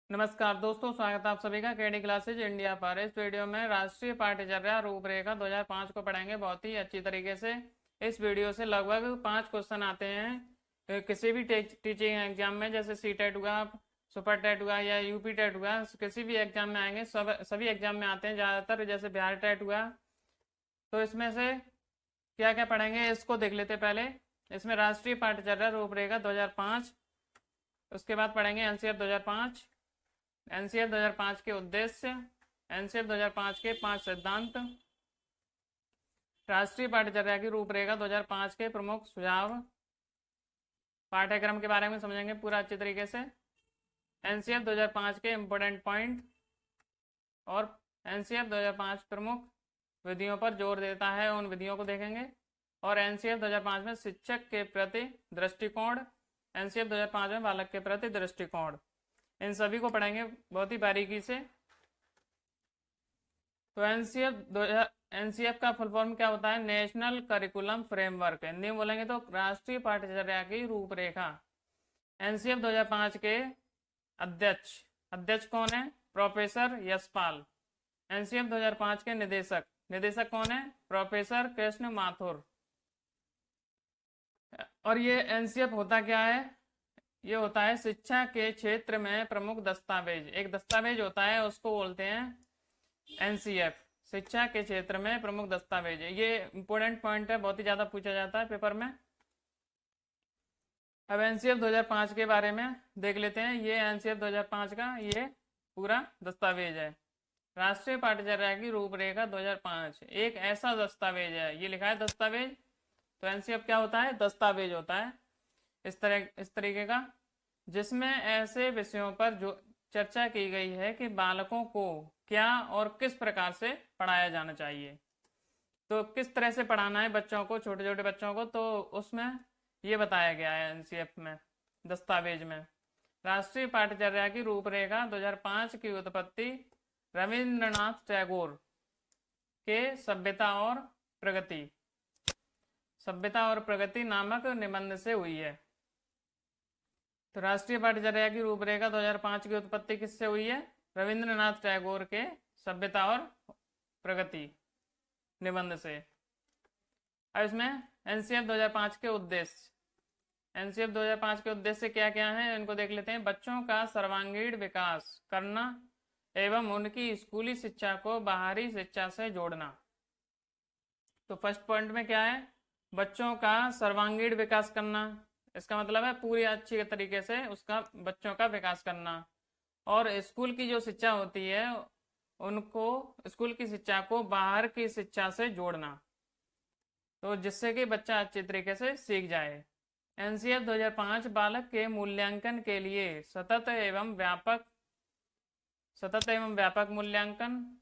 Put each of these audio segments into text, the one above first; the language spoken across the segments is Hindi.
नमस्कार दोस्तों, स्वागत है आप सभी का केडी क्लासेज इंडिया पर। इस वीडियो में राष्ट्रीय पाठ्यचर्या रूपरेखा 2005 को पढ़ेंगे बहुत ही अच्छी तरीके से। इस वीडियो से लगभग 5 क्वेश्चन आते हैं किसी भी टीचिंग एग्जाम में, जैसे सी टेट हुआ, सुपर टेट हुआ या यूपी टेट हुआ, किसी भी एग्जाम में आएंगे। सभी एग्जाम में आते हैं ज़्यादातर, जैसे बिहार टेट हुआ। तो इसमें से क्या क्या पढ़ेंगे इसको देख लेते पहले। इसमें राष्ट्रीय पाठ्यचर्या रूपरेखा 2005, उसके बाद पढ़ेंगे एनसीईआरटी 2005, एनसीईआरटी 2005 के उद्देश्य, एनसीईआरटी 2005 के 5 सिद्धांत, राष्ट्रीय पाठ्यचर्या की रूपरेखा 2005 के प्रमुख सुझाव, पाठ्यक्रम के बारे में समझेंगे पूरा अच्छे तरीके से, एनसीईआरटी 2005 के इम्पोर्टेंट पॉइंट, और एनसीईआरटी 2005 प्रमुख विधियों पर जोर देता है, उन विधियों को देखेंगे। और एनसीईआरटी 2005 में शिक्षक के प्रति दृष्टिकोण, एनसीईआरटी 2005 में बालक के प्रति दृष्टिकोण, इन सभी को पढ़ेंगे बहुत ही बारीकी से। तो एनसीएफ का फुल फॉर्म क्या होता है? National curriculum framework. हिंदी में बोलेंगे तो राष्ट्रीय पाठ्यचर्या की रूपरेखा। एनसीएफ 2005 के अध्यक्ष कौन है? प्रोफेसर यशपाल। एनसीएफ 2005 के निदेशक कौन है? प्रोफेसर कृष्ण माथुर। और ये एनसीएफ होता क्या है? ये होता है शिक्षा के क्षेत्र में प्रमुख दस्तावेज। एक दस्तावेज होता है, उसको बोलते हैं एनसीएफ, शिक्षा के क्षेत्र में प्रमुख दस्तावेज। ये इंपोर्टेंट पॉइंट है, बहुत ही ज्यादा पूछा जाता है पेपर में। अब एनसीएफ 2005 के बारे में देख लेते हैं। ये एनसीएफ 2005 का ये पूरा दस्तावेज है। राष्ट्रीय पाठ्यचर्या की रूपरेखा 2005 एक ऐसा दस्तावेज है, ये लिखा है दस्तावेज। तो एनसीएफ क्या होता है? दस्तावेज होता है इस तरीके का, जिसमें ऐसे विषयों पर जो चर्चा की गई है कि बालकों को क्या और किस प्रकार से पढ़ाया जाना चाहिए। तो किस तरह से पढ़ाना है बच्चों को, छोटे छोटे बच्चों को, तो उसमें ये बताया गया है एनसीएफ में, दस्तावेज में। राष्ट्रीय पाठ्यचर्या की रूपरेखा 2005 की उत्पत्ति रविंद्रनाथ टैगोर के सभ्यता और प्रगति नामक निबंध से हुई है। तो राष्ट्रीय पाठ्यचर्या की रूपरेखा 2005 की उत्पत्ति किससे हुई है? रविंद्रनाथ टैगोर के सभ्यता और प्रगति निबंध से। अब इसमें एनसीएफ 2005 के उद्देश्य, एनसीएफ 2005 के उद्देश्य क्या क्या हैं इनको देख लेते हैं। बच्चों का सर्वांगीण विकास करना एवं उनकी स्कूली शिक्षा को बाहरी शिक्षा से जोड़ना। तो फर्स्ट पॉइंट में क्या है? बच्चों का सर्वांगीण विकास करना, इसका मतलब है पूरी अच्छी तरीके से उसका बच्चों का विकास करना। और स्कूल की जो शिक्षा होती है उनको, स्कूल की शिक्षा को बाहर की शिक्षा से जोड़ना, तो जिससे कि बच्चा अच्छी तरीके से सीख जाए। एनसीएफ 2005 बालक के मूल्यांकन के लिए सतत एवं व्यापक मूल्यांकन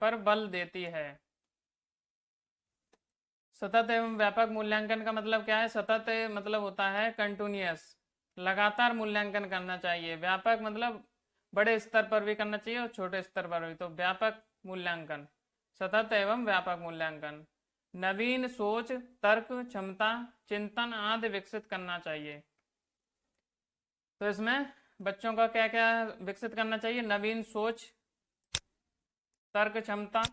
पर बल देती है। सतत एवं व्यापक मूल्यांकन का मतलब क्या है? सतत मतलब होता है कंटिन्यूअस, लगातार मूल्यांकन करना चाहिए। व्यापक मतलब बड़े स्तर पर भी करना चाहिए और छोटे स्तर पर भी। तो व्यापक मूल्यांकन, सतत एवं व्यापक मूल्यांकन। नवीन सोच, तर्क क्षमता, चिंतन आदि विकसित करना चाहिए। तो इसमें बच्चों का क्या क्या विकसित करना चाहिए? नवीन सोच, तर्क क्षमता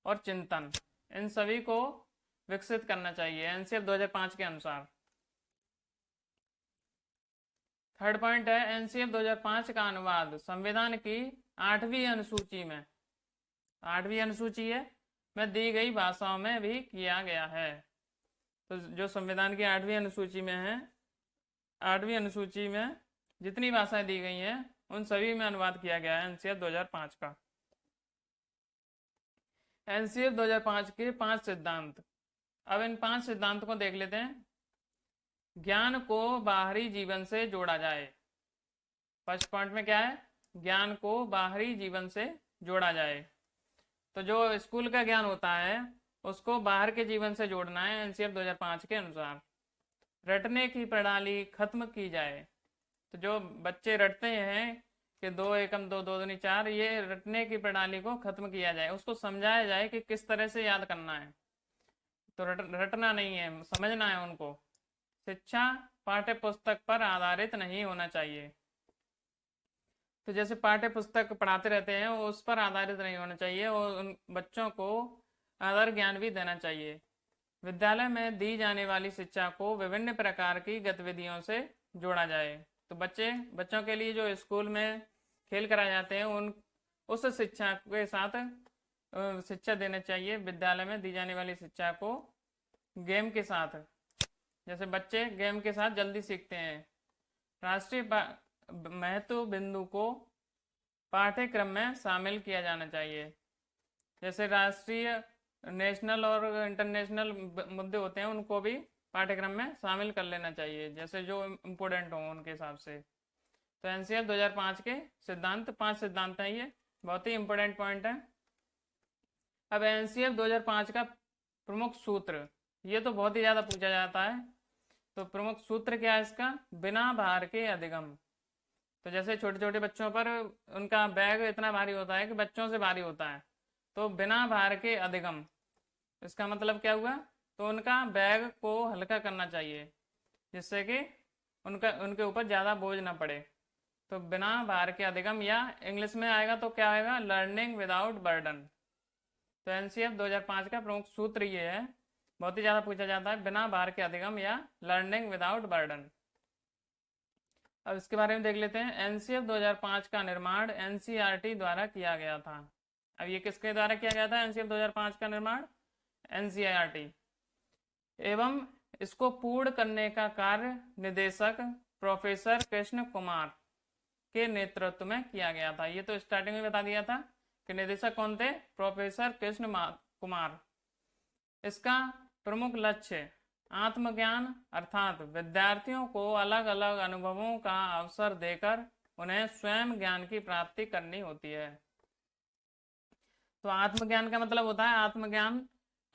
और चिंतन, इन सभी को विकसित करना चाहिए एनसीएफ 2005 के अनुसार। थर्ड पॉइंट है एनसीएफ 2005 का अनुवाद संविधान की 8वीं अनुसूची में, 8वीं अनुसूची है में दी गई भाषाओं में भी किया गया है। तो जो संविधान की 8वीं अनुसूची में है, 8वीं अनुसूची में जितनी भाषाएं दी गई हैं उन सभी में अनुवाद किया गया है एनसीएफ 2005 का। एनसीएफ 2005 के 5 सिद्धांत। अब इन 5 सिद्धांत को देख लेते हैं। ज्ञान को बाहरी जीवन से जोड़ा जाए। फर्स्ट पॉइंट में क्या है? ज्ञान को बाहरी जीवन से जोड़ा जाए। तो जो स्कूल का ज्ञान होता है उसको बाहर के जीवन से जोड़ना है एनसीएफ 2005 के अनुसार। रटने की प्रणाली खत्म की जाए। तो जो बच्चे रटते हैं कि 2 एकम 2 2 दूनी 4, ये रटने की प्रणाली को खत्म किया जाए, उसको समझाया जाए कि किस तरह से याद करना है। तो रटना नहीं है, समझना है उनको। शिक्षा पाठ्य पुस्तक पर आधारित नहीं होना चाहिए। तो जैसे पाठ्य पुस्तक पढ़ाते रहते हैं उस पर आधारित नहीं होना चाहिए और उन बच्चों को आदर ज्ञान भी देना चाहिए। विद्यालय में दी जाने वाली शिक्षा को विभिन्न प्रकार की गतिविधियों से जोड़ा जाए। तो बच्चों के लिए जो स्कूल में खेल कराए जाते हैं उन उस शिक्षा के साथ शिक्षा देना चाहिए। विद्यालय में दी जाने वाली शिक्षा को गेम के साथ, जैसे बच्चे गेम के साथ जल्दी सीखते हैं। राष्ट्रीय महत्व बिंदु को पाठ्यक्रम में शामिल किया जाना चाहिए। जैसे राष्ट्रीय, नेशनल और इंटरनेशनल मुद्दे होते हैं उनको भी पाठ्यक्रम में शामिल कर लेना चाहिए, जैसे जो इम्पोर्टेंट हो उनके हिसाब से। तो एनसीएफ 2005 के सिद्धांत, 5 सिद्धांत हैं, ये बहुत ही इंपॉर्टेंट पॉइंट है। अब एनसीएफ 2005 का प्रमुख सूत्र, ये तो बहुत ही ज़्यादा पूछा जाता है। तो प्रमुख सूत्र क्या है इसका? बिना भार के अधिगम। तो जैसे छोटे छोटे बच्चों पर उनका बैग इतना भारी होता है कि बच्चों से भारी होता है, तो बिना भार के अधिगम, इसका मतलब क्या हुआ? तो उनका बैग को हल्का करना चाहिए जिससे कि उनके ऊपर ज़्यादा बोझ ना पड़े। तो बिना भार के अधिगम, या इंग्लिश में आएगा तो क्या आएगा? Learning without burden. तो एनसीएफ 2005 का प्रमुख सूत्र ये है, बहुत ही ज़्यादा पूछा जाता है, बिना भार के अधिगम या लर्निंग विदाउट बर्डन। अब इसके बारे में देख लेते हैं। एनसीएफ 2005 का निर्माण एनसीईआरटी द्वारा किया गया था। अब ये किसके द्वारा किया गया था एनसीएफ 2005 का निर्माण? एनसीईआरटी। एवं इसको पूर्ण करने का कार्य निदेशक प्रोफेसर कृष्ण कुमार के नेतृत्व में किया गया था। ये तो स्टार्टिंग में बता दिया था कि निदेशक कौन थे? प्रोफेसर कृष्ण कुमार। इसका प्रमुख लक्ष्य आत्मज्ञान अर्थात विद्यार्थियों को अलग अलग अनुभवों का अवसर देकर उन्हें स्वयं ज्ञान की प्राप्ति करनी होती है। तो आत्मज्ञान का मतलब होता है आत्मज्ञान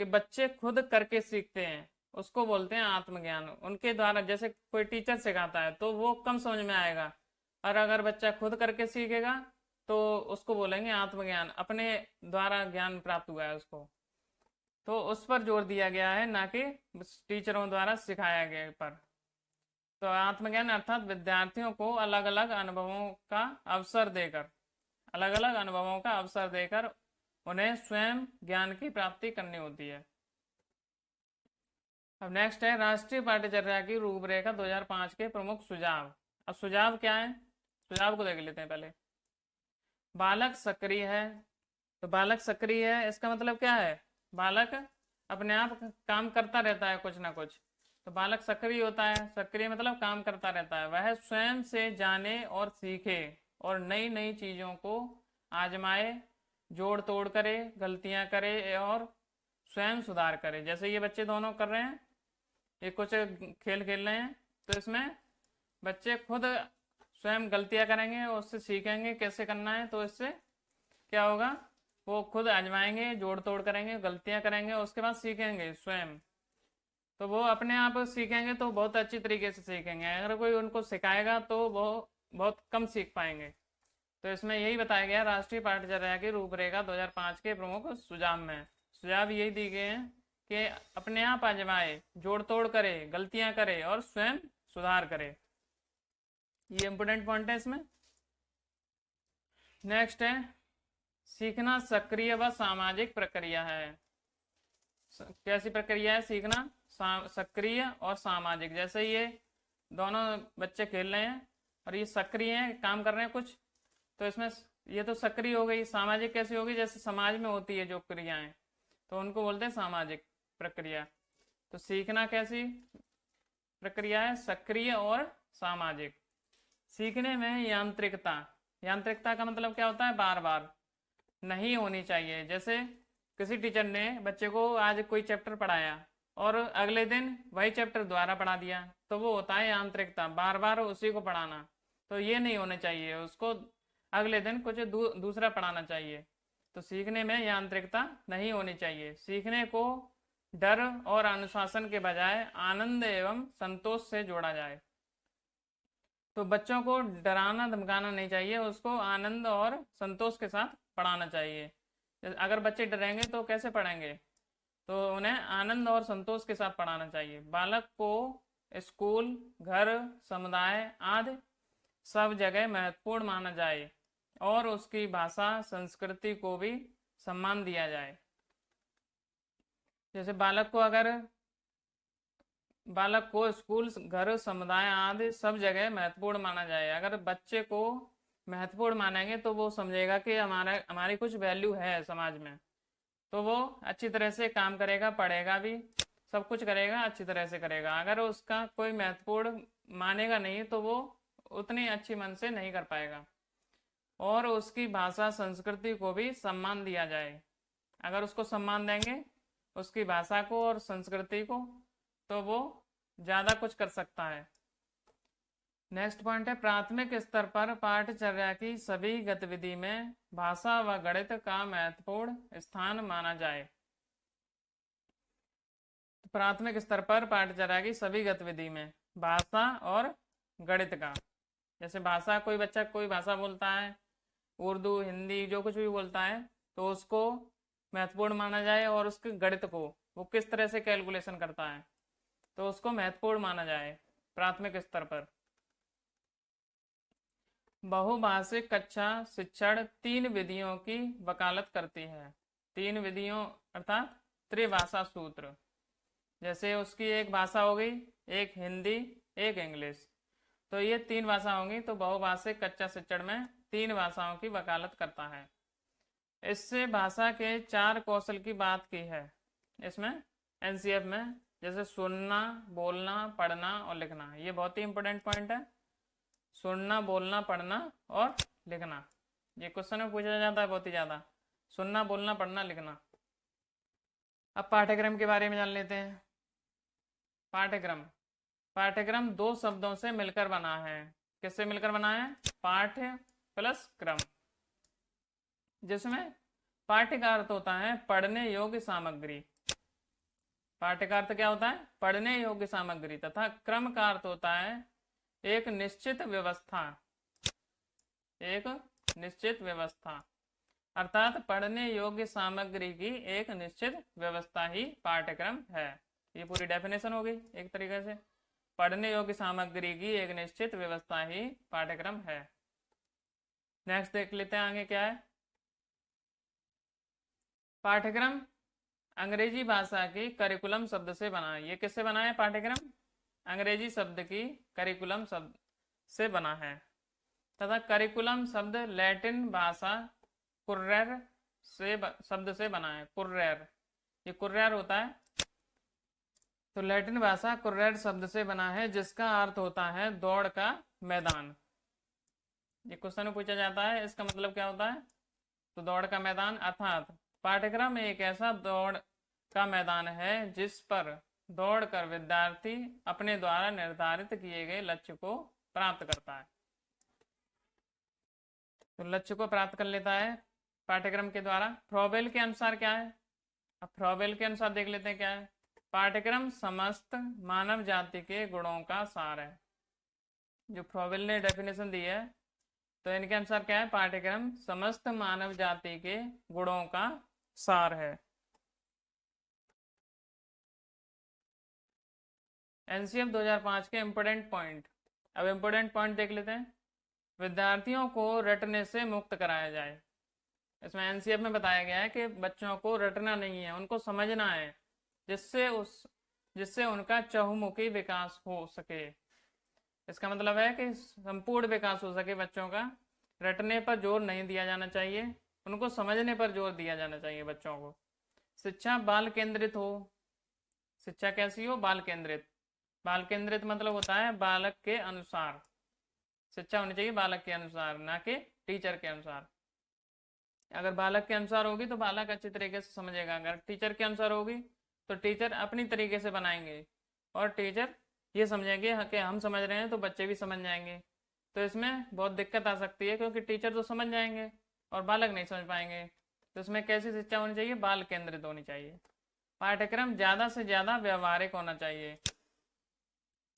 कि बच्चे खुद करके सीखते हैं, उसको बोलते हैं आत्मज्ञान। उनके द्वारा, जैसे कोई टीचर सिखाता है तो वो कम समझ में आएगा, और अगर बच्चा खुद करके सीखेगा तो उसको बोलेंगे आत्मज्ञान, अपने द्वारा ज्ञान प्राप्त हुआ है उसको। तो उस पर जोर दिया गया है, ना कि टीचरों द्वारा सिखाया गया पर। तो आत्मज्ञान अर्थात विद्यार्थियों को अलग अलग अनुभवों का अवसर देकर उन्हें स्वयं ज्ञान की प्राप्ति करनी होती है। अब नेक्स्ट है राष्ट्रीय पाठ्यचर्या की रूपरेखा 2005 के प्रमुख सुझाव। अब सुझाव क्या है? सुझाव को देख लेते हैं पहले। बालक सक्रिय है। तो बालक सक्रिय है, इसका मतलब क्या है? बालक अपने आप काम करता रहता है कुछ ना कुछ, तो बालक सक्रिय होता है। सक्रिय मतलब काम करता रहता है। वह स्वयं से जाने और सीखे और नई नई चीजों को आजमाए, जोड़ तोड़ करे, गलतियां करे और स्वयं सुधार करे। जैसे ये बच्चे दोनों कर रहे हैं, ये कुछ खेल खेल रहे हैं, तो इसमें बच्चे खुद स्वयं गलतियां करेंगे और उससे सीखेंगे कैसे करना है। तो इससे क्या होगा? वो खुद आजमाएंगे, जोड़ तोड़ करेंगे, गलतियां करेंगे, उसके बाद सीखेंगे स्वयं। तो वो अपने आप सीखेंगे तो बहुत अच्छी तरीके से सीखेंगे। अगर कोई उनको सिखाएगा तो वो बहुत कम सीख पाएंगे। तो इसमें यही बताया गया राष्ट्रीय पाठ्यचर्या की रूपरेखा 2005 के प्रमुख सुझाव में। सुझाव यही दिए गए हैं कि अपने आप आजमाए, जोड़ तोड़ करे, गलतियां करे और स्वयं सुधार करे। ये इंपोर्टेंट पॉइंट है इसमें। नेक्स्ट है सीखना सक्रिय व सामाजिक प्रक्रिया है। कैसी प्रक्रिया है सीखना? सक्रिय और सामाजिक। जैसे ये दोनों बच्चे खेल रहे हैं और ये सक्रिय हैं, काम कर रहे हैं कुछ, तो इसमें ये तो सक्रिय हो गई। सामाजिक कैसी होगी? जैसे समाज में होती है जो क्रियाएं, तो उनको बोलते हैं सामाजिक प्रक्रिया। तो सीखना कैसी प्रक्रिया है? सक्रिय और सामाजिक। सीखने में यांत्रिकता का मतलब क्या होता है? बार बार नहीं होनी चाहिए। जैसे किसी टीचर ने बच्चे को आज कोई चैप्टर पढ़ाया और अगले दिन वही चैप्टर दोबारा पढ़ा दिया, तो वो होता है यांत्रिकता, बार बार उसी को पढ़ाना। तो ये नहीं होना चाहिए, उसको अगले दिन कुछ दूसरा पढ़ाना चाहिए। तो सीखने में यांत्रिकता नहीं होनी चाहिए। सीखने को डर और अनुशासन के बजाय आनंद एवं संतोष से जोड़ा जाए। तो बच्चों को डराना धमकाना नहीं चाहिए, उसको आनंद और संतोष के साथ पढ़ाना चाहिए। अगर बच्चे डरेंगे तो कैसे पढ़ेंगे? तो उन्हें आनंद और संतोष के साथ पढ़ाना चाहिए। बालक को स्कूल, घर, समुदाय आदि सब जगह महत्वपूर्ण माना जाए। और उसकी भाषा संस्कृति को भी सम्मान दिया जाए। जैसे बालक को स्कूल, घर, समुदाय आदि सब जगह महत्वपूर्ण माना जाए। अगर बच्चे को महत्वपूर्ण मानेंगे तो वो समझेगा कि हमारी कुछ वैल्यू है समाज में, तो वो अच्छी तरह से काम करेगा, पढ़ेगा भी, सब कुछ करेगा, अच्छी तरह से करेगा। अगर उसका कोई महत्वपूर्ण मानेगा नहीं तो वो उतनी अच्छी मन से नहीं कर पाएगा। और उसकी भाषा संस्कृति को भी सम्मान दिया जाए। अगर उसको सम्मान देंगे, उसकी भाषा को और संस्कृति को, तो वो ज़्यादा कुछ कर सकता है। नेक्स्ट पॉइंट है, प्राथमिक स्तर पर पाठचर्या की सभी गतिविधि में भाषा व गणित का महत्वपूर्ण स्थान माना जाए। प्राथमिक स्तर पर पाठचर्या की सभी गतिविधि में भाषा और गणित का, जैसे भाषा, कोई बच्चा कोई भाषा बोलता है, उर्दू, हिंदी, जो कुछ भी बोलता है, तो उसको महत्वपूर्ण माना जाए। और उसके गणित को, वो किस तरह से कैलकुलेशन करता है, तो उसको महत्वपूर्ण माना जाए प्राथमिक स्तर पर। बहुभाषिक कक्षा शिक्षण 3 विधियों की वकालत करती है। 3 विधियों अर्थात त्रिभाषा सूत्र। जैसे उसकी एक भाषा हो गई, एक हिंदी, एक इंग्लिश, तो ये 3 भाषा होंगी। तो बहुभाषिक कक्षा शिक्षण में 3 भाषाओं की वकालत करता है। इससे भाषा के 4 कौशल की बात की है इसमें एनसीएफ में, जैसे सुनना, बोलना, पढ़ना और लिखना। ये बहुत ही इंपॉर्टेंट पॉइंट है, सुनना, बोलना, पढ़ना और लिखना। ये क्वेश्चन में पूछा जाता है बहुत ही ज्यादा, सुनना, बोलना, पढ़ना, लिखना। अब पाठ्यक्रम के बारे में जान लेते हैं। पाठ्यक्रम 2 शब्दों से मिलकर बना है। किससे मिलकर बना है? पाठ्य प्लस क्रम, जिसमें पाठ्य का अर्थ होता है पढ़ने योग्य सामग्री। पाठ्य का अर्थ क्या होता है? पढ़ने योग्य सामग्री। तथा क्रम का अर्थ होता है एक निश्चित व्यवस्था, एक निश्चित व्यवस्था। अर्थात पढ़ने योग्य सामग्री की एक निश्चित व्यवस्था ही पाठ्यक्रम है। ये पूरी डेफिनेशन हो गई एक तरीके से, पढ़ने योग्य सामग्री की एक निश्चित व्यवस्था ही पाठ्यक्रम है। नेक्स्ट देख लेते हैं आगे क्या है। पाठ्यक्रम अंग्रेजी भाषा की करिकुलम शब्द से बना है। ये किससे बना है? पाठ्यक्रम अंग्रेजी शब्द की करिकुलम शब्द से बना है। तथा करिकुलम शब्द लैटिन भाषा कुर्रेर से शब्द से बना है। कुर्रेर, ये कुर्रेर होता है, तो लैटिन भाषा कुर्रेर शब्द से बना है, जिसका अर्थ होता है दौड़ का मैदान। ये क्वेश्चन में पूछा जाता है, इसका मतलब क्या होता है? तो दौड़ का मैदान, अर्थात पाठ्यक्रम एक ऐसा दौड़ का मैदान है जिस पर दौड़कर विद्यार्थी अपने द्वारा निर्धारित किए गए लक्ष्य को प्राप्त करता है। तो लक्ष्य को प्राप्त कर लेता है पाठ्यक्रम के द्वारा। फ्रॉबेल के अनुसार क्या है? अब फ्रॉबेल के अनुसार देख लेते हैं क्या है। पाठ्यक्रम समस्त मानव जाति के गुणों का सार है। जो फ्रॉबेल ने डेफिनेशन दी है, तो इनके अनुसार क्या है? पाठ्यक्रम समस्त मानव जाति के गुणों का सार है। एनसीएफ 2005 के इंपोर्टेंट पॉइंट। अब इंपोर्टेंट पॉइंट देख लेते हैं। विद्यार्थियों को रटने से मुक्त कराया जाए। इसमें एनसीएफ में बताया गया है कि बच्चों को रटना नहीं है, उनको समझना है, जिससे उनका चहुमुखी विकास हो सके। इसका मतलब है कि संपूर्ण विकास हो सके बच्चों का। रटने पर जोर नहीं दिया जाना चाहिए, उनको समझने पर जोर दिया जाना चाहिए बच्चों को। शिक्षा बाल केंद्रित हो। शिक्षा कैसी हो? बाल केंद्रित। बाल केंद्रित मतलब होता है बालक के अनुसार। शिक्षा होनी चाहिए बालक के अनुसार, ना कि टीचर के अनुसार। अगर बालक के अनुसार होगी तो बालक अच्छी तरीके से समझेगा। अगर टीचर के अनुसार होगी तो टीचर अपनी तरीके से बनाएंगे और टीचर ये समझेंगे कि हम समझ रहे हैं तो बच्चे भी समझ जाएंगे। तो इसमें बहुत दिक्कत आ सकती है, क्योंकि टीचर तो समझ जाएंगे और बालक नहीं समझ पाएंगे। तो इसमें कैसी शिक्षा होनी चाहिए? बाल केंद्रित होनी चाहिए। पाठ्यक्रम ज़्यादा से ज़्यादा व्यवहारिक होना चाहिए।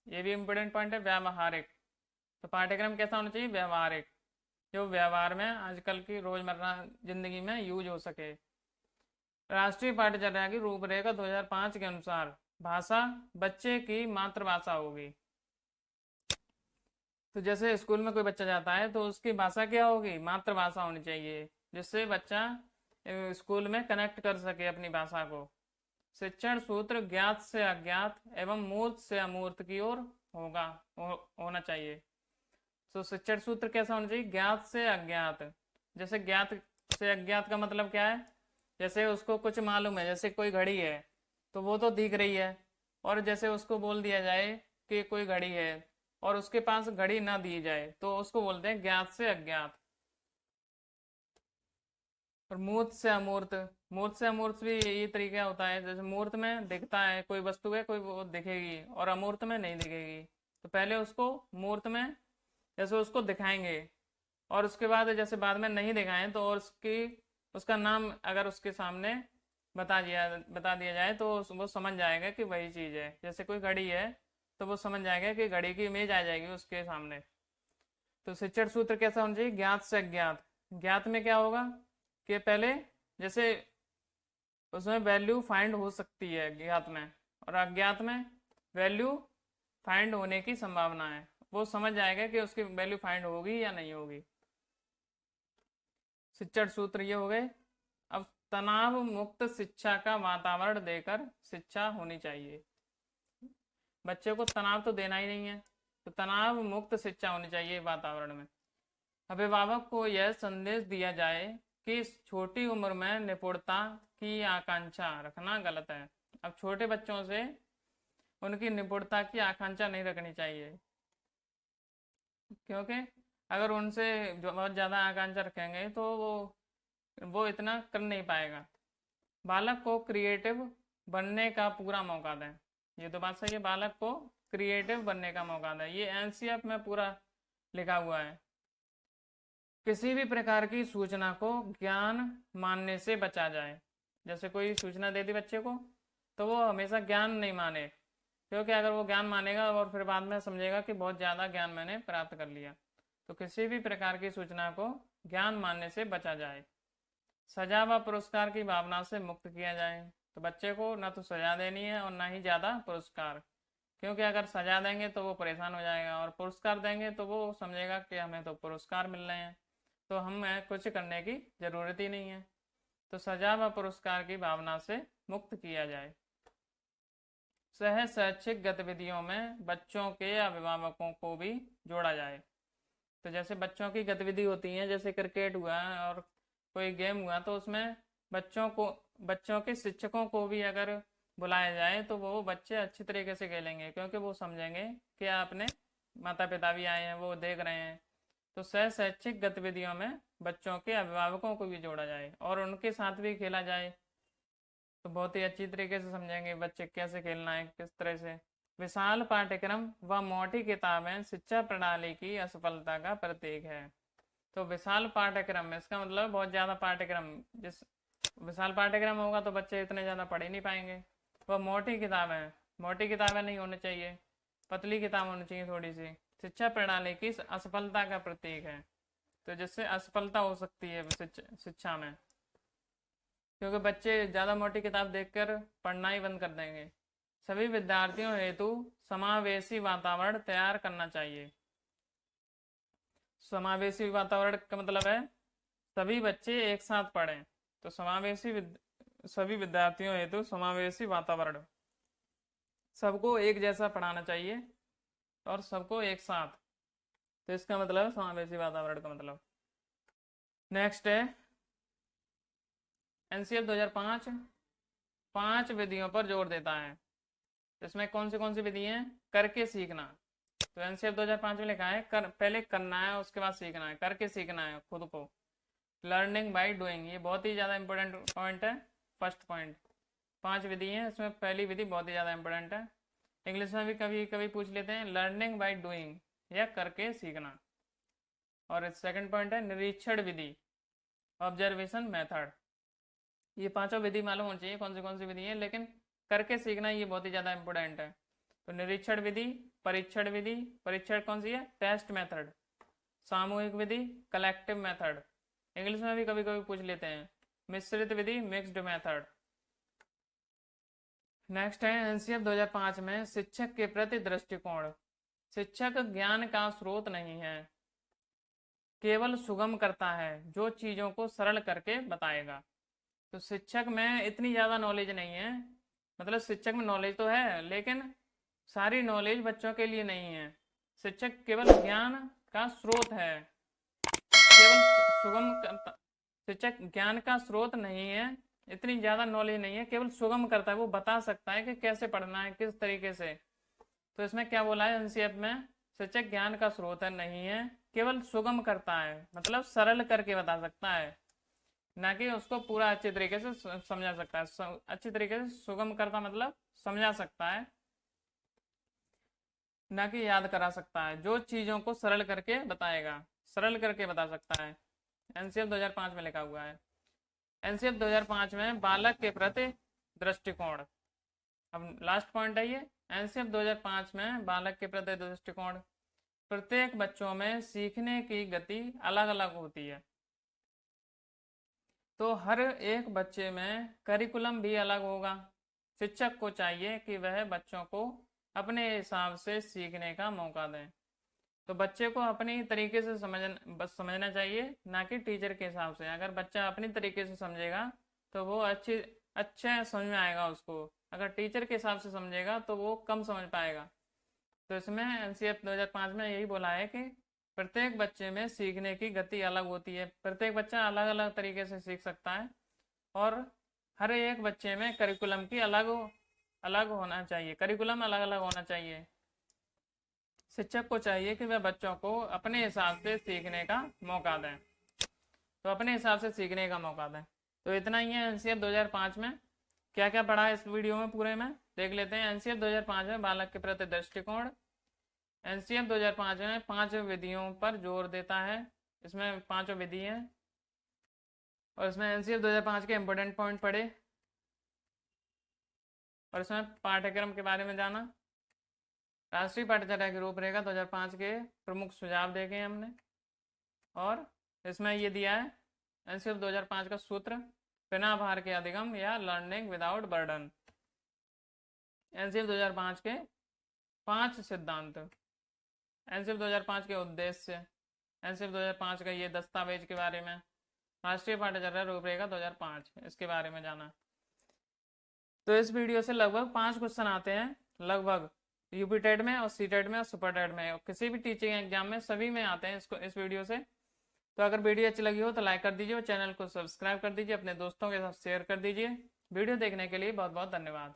ये भी इम्पोर्टेंट पॉइंट है, व्यावहारिक। तो पाठ्यक्रम कैसा होना चाहिए? व्यवहारिक, जो व्यवहार में आजकल की रोजमर्रा जिंदगी में यूज हो सके। राष्ट्रीय पाठ्यचर्या की रूपरेखा 2005 के अनुसार भाषा बच्चे की मातृभाषा होगी। तो जैसे स्कूल में कोई बच्चा जाता है तो उसकी भाषा क्या होगी, मातृभाषा होनी चाहिए, जिससे बच्चा स्कूल में कनेक्ट कर सके अपनी भाषा को। शिक्षण सूत्र ज्ञात से अज्ञात एवं मूर्त से अमूर्त की ओर होगा होना चाहिए। तो शिक्षण सूत्र कैसा होना चाहिए, ज्ञात से अज्ञात। जैसे ज्ञात से अज्ञात का मतलब क्या है, जैसे उसको कुछ मालूम है, जैसे कोई घड़ी है तो वो तो दिख रही है, और जैसे उसको बोल दिया जाए कि कोई घड़ी है और उसके पास घड़ी ना दी जाए तो उसको बोलते हैं ज्ञात से अज्ञात। और मूर्त से अमूर्त, मूर्त से अमूर्त भी यही तरीका होता है, जैसे मूर्त में दिखता है कोई वस्तु है, कोई वो दिखेगी, और अमूर्त में नहीं दिखेगी। तो पहले उसको मूर्त में जैसे उसको दिखाएंगे, और उसके बाद जैसे बाद में नहीं दिखाएं तो और उसका नाम अगर उसके सामने बता दिया जाए तो वो समझ जाएगा कि वही चीज़ है। जैसे कोई घड़ी है तो वो समझ जाएगा कि घड़ी की इमेज आ जाएगी उसके सामने। तो शिक्षण सूत्र कैसा होना चाहिए, ज्ञात से अज्ञात। ज्ञात में क्या होगा कि पहले जैसे उसमें वैल्यू फाइंड हो सकती है ज्ञात में, और अज्ञात में वैल्यू फाइंड होने की संभावना है, वो समझ जाएगा कि उसकी वैल्यू फाइंड होगी या नहीं होगी। शिक्षण सूत्र ये हो गए। अब तनाव मुक्त शिक्षा का वातावरण देकर शिक्षा होनी चाहिए। बच्चे को तनाव तो देना ही नहीं है, तो तनाव मुक्त शिक्षा होनी चाहिए वातावरण में। अभिभावक को यह संदेश दिया जाए कि इस छोटी उम्र में निपुणता की आकांक्षा रखना गलत है। अब छोटे बच्चों से उनकी निपुणता की आकांक्षा नहीं रखनी चाहिए, क्योंकि अगर उनसे जो बहुत ज़्यादा आकांक्षा रखेंगे तो वो इतना कर नहीं पाएगा। बालक को क्रिएटिव बनने का पूरा मौका दें। ये तो बात सही है, बालक को क्रिएटिव बनने का मौका दें, ये एनसीएफ में पूरा लिखा हुआ है। किसी भी प्रकार की सूचना को ज्ञान मानने से बचा जाए। जैसे कोई सूचना दे दी बच्चे को तो वो हमेशा ज्ञान नहीं माने, क्योंकि अगर वो ज्ञान मानेगा और फिर बाद में समझेगा कि बहुत ज़्यादा ज्ञान मैंने प्राप्त कर लिया। तो किसी भी प्रकार की सूचना को ज्ञान मानने से बचा जाए। सजा व पुरस्कार की भावना से मुक्त किया जाए। तो बच्चे को ना तो सजा देनी है और ना ही ज़्यादा पुरस्कार, क्योंकि अगर सजा देंगे तो वो परेशान हो जाएगा, और पुरस्कार देंगे तो वो समझेगा कि हमें तो पुरस्कार मिल रहे हैं, तो हमें कुछ करने की ज़रूरत ही नहीं है। तो सजा व पुरस्कार की भावना से मुक्त किया जाए। सह शैक्षिक गतिविधियों में बच्चों के अभिभावकों को भी जोड़ा जाए। तो जैसे बच्चों की गतिविधि होती है, जैसे क्रिकेट हुआ और कोई गेम हुआ, तो उसमें बच्चों के शिक्षकों को भी अगर बुलाया जाए तो वो बच्चे अच्छी तरीके से खेलेंगे, क्योंकि वो समझेंगे कि अपने माता पिता भी आए हैं, वो देख रहे हैं। तो सह शैक्षिक गतिविधियों में बच्चों के अभिभावकों को भी जोड़ा जाए और उनके साथ भी खेला जाए, तो बहुत ही अच्छी तरीके से समझेंगे बच्चे कैसे खेलना है, किस तरह से। विशाल पाठ्यक्रम व मोटी किताबें शिक्षा प्रणाली की असफलता का प्रतीक है। तो विशाल पाठ्यक्रम, इसका मतलब बहुत ज़्यादा पाठ्यक्रम, जिस विशाल पाठ्यक्रम होगा तो बच्चे इतने ज़्यादा पढ़ ही नहीं पाएंगे। वह मोटी किताबें नहीं होनी चाहिए, पतली किताब होनी चाहिए थोड़ी सी, शिक्षा प्रणाली की असफलता का प्रतीक है। तो जिससे असफलता हो सकती है शिक्षा में, क्योंकि बच्चे ज़्यादा मोटी किताब देखकर पढ़ना ही बंद कर देंगे। सभी विद्यार्थियों हेतु समावेशी वातावरण तैयार करना चाहिए। समावेशी वातावरण का मतलब है सभी बच्चे एक साथ पढ़ें। तो सभी विद्यार्थियों हेतु समावेशी वातावरण, सबको एक जैसा पढ़ाना चाहिए और सबको एक साथ। तो इसका मतलब है समावेशी वातावरण का मतलब। नेक्स्ट है एनसीएफ 2005 5 विधियों पर जोर देता है। इसमें कौन सी विधि है, करके सीखना। तो एनसीएफ 2005 में लिखा है पहले करना है उसके बाद सीखना है, करके सीखना है खुद को। लर्निंग बाय डूइंग, ये बहुत ही ज़्यादा इंपॉर्टेंट पॉइंट है। फर्स्ट पॉइंट, 5 विधि हैं, इसमें पहली विधि बहुत ही ज़्यादा इंपॉर्टेंट है। इंग्लिश में भी कभी कभी पूछ लेते हैं, लर्निंग बाय डूइंग या करके सीखना। और सेकंड पॉइंट है निरीक्षण विधि, ऑब्जर्वेशन मेथड। ये पांचों विधि मालूम होनी चाहिए कौन सी विधि है, लेकिन करके सीखना ये बहुत ही ज़्यादा इंपॉर्टेंट है। तो निरीक्षण विधि, परीक्षण विधि, परीक्षण कौन सी है, टेस्ट मेथड। सामूहिक विधि, कलेक्टिव मेथड। इंग्लिश में भी कभी कभी पूछ लेते हैं, मिश्रित विधि, मिक्स्ड मेथड। नेक्स्ट है एनसीएफ 2005 में शिक्षक के प्रति दृष्टिकोण। शिक्षक ज्ञान का स्रोत नहीं है, केवल सुगम करता है, जो चीजों को सरल करके बताएगा। तो शिक्षक में इतनी ज़्यादा नॉलेज नहीं है, मतलब शिक्षक में नॉलेज तो है लेकिन सारी नॉलेज बच्चों के लिए नहीं है। शिक्षक केवल ज्ञान का स्रोत है, केवल सुगम करता, शिक्षक ज्ञान का स्रोत नहीं है, इतनी ज़्यादा नॉलेज नहीं है, केवल सुगम करता है, वो बता सकता है कि कैसे पढ़ना है, किस तरीके से। तो इसमें क्या बोला है एनसीएफ में, शिक्षक ज्ञान का स्रोत है नहीं है, केवल सुगम करता है, मतलब सरल करके बता सकता है, ना कि उसको पूरा अच्छे तरीके से समझा सकता है। अच्छी तरीके से सुगम करता मतलब समझा सकता है, ना कि याद करा सकता है, जो चीजों को सरल करके बताएगा, सरल करके बता सकता है। एनसीएफ 2005 में लिखा हुआ है। एनसीएफ 2005 में बालक के प्रति दृष्टिकोण, अब लास्ट पॉइंट है ये। एनसीएफ 2005 में बालक के प्रति दृष्टिकोण, प्रत्येक बच्चों में सीखने की गति अलग अलग होती है, तो हर एक बच्चे में करिकुलम भी अलग होगा। शिक्षक को चाहिए कि वह बच्चों को अपने हिसाब से सीखने का मौका दें। तो बच्चे को अपनी तरीके से समझना चाहिए, ना कि टीचर के हिसाब से। अगर बच्चा अपनी तरीके से समझेगा तो वो अच्छे समझ में आएगा उसको, अगर टीचर के हिसाब से समझेगा तो वो कम समझ पाएगा। तो इसमें एनसीएफ 2005 में यही बोला है कि प्रत्येक बच्चे में सीखने की गति अलग होती है, प्रत्येक बच्चा अलग अलग तरीके से सीख सकता है, और हर एक बच्चे में करिकुलम की अलग होना चाहिए, करिकुलम अलग अलग होना चाहिए। शिक्षक को चाहिए कि वह बच्चों को अपने हिसाब से सीखने का मौका दें, तो अपने हिसाब से सीखने का मौका दें। तो इतना ही है एनसीएफ 2005 में। क्या क्या पढ़ा है इस वीडियो में पूरे में देख लेते हैं। एनसीएफ 2005 में बालक के प्रति दृष्टिकोण, एनसीएफ 2005 में 5 विधियों पर जोर देता है, इसमें 5 विधि हैं, और इसमें एनसीएफ 2005 के इम्पोर्टेंट पॉइंट पढ़े, और इसमें पाठ्यक्रम के बारे में जाना। राष्ट्रीय पाठ्यचर्या की रूपरेखा 2005 के प्रमुख सुझाव देखे हमने, और इसमें ये दिया है एनसीएफ 2005 का सूत्र, बिना भार के अधिगम या लर्निंग विदाउट बर्डन। एनसीएफ 2005 के 5 सिद्धांत, एनसीएफ 2005 के उद्देश्य, एनसीएफ 2005 का ये दस्तावेज के बारे में, राष्ट्रीय पाठ्यचर्या रूपरेखा 2005 इसके बारे में जाना। तो इस वीडियो से लगभग 5 क्वेश्चन आते हैं, लगभग यूपी टेट में और सी टेट में और सुपर टेट में, और किसी भी टीचिंग एग्जाम में सभी में आते हैं इस वीडियो से। तो अगर वीडियो अच्छी लगी हो तो लाइक कर दीजिए और चैनल को सब्सक्राइब कर दीजिए, अपने दोस्तों के साथ शेयर कर दीजिए। वीडियो देखने के लिए बहुत बहुत धन्यवाद।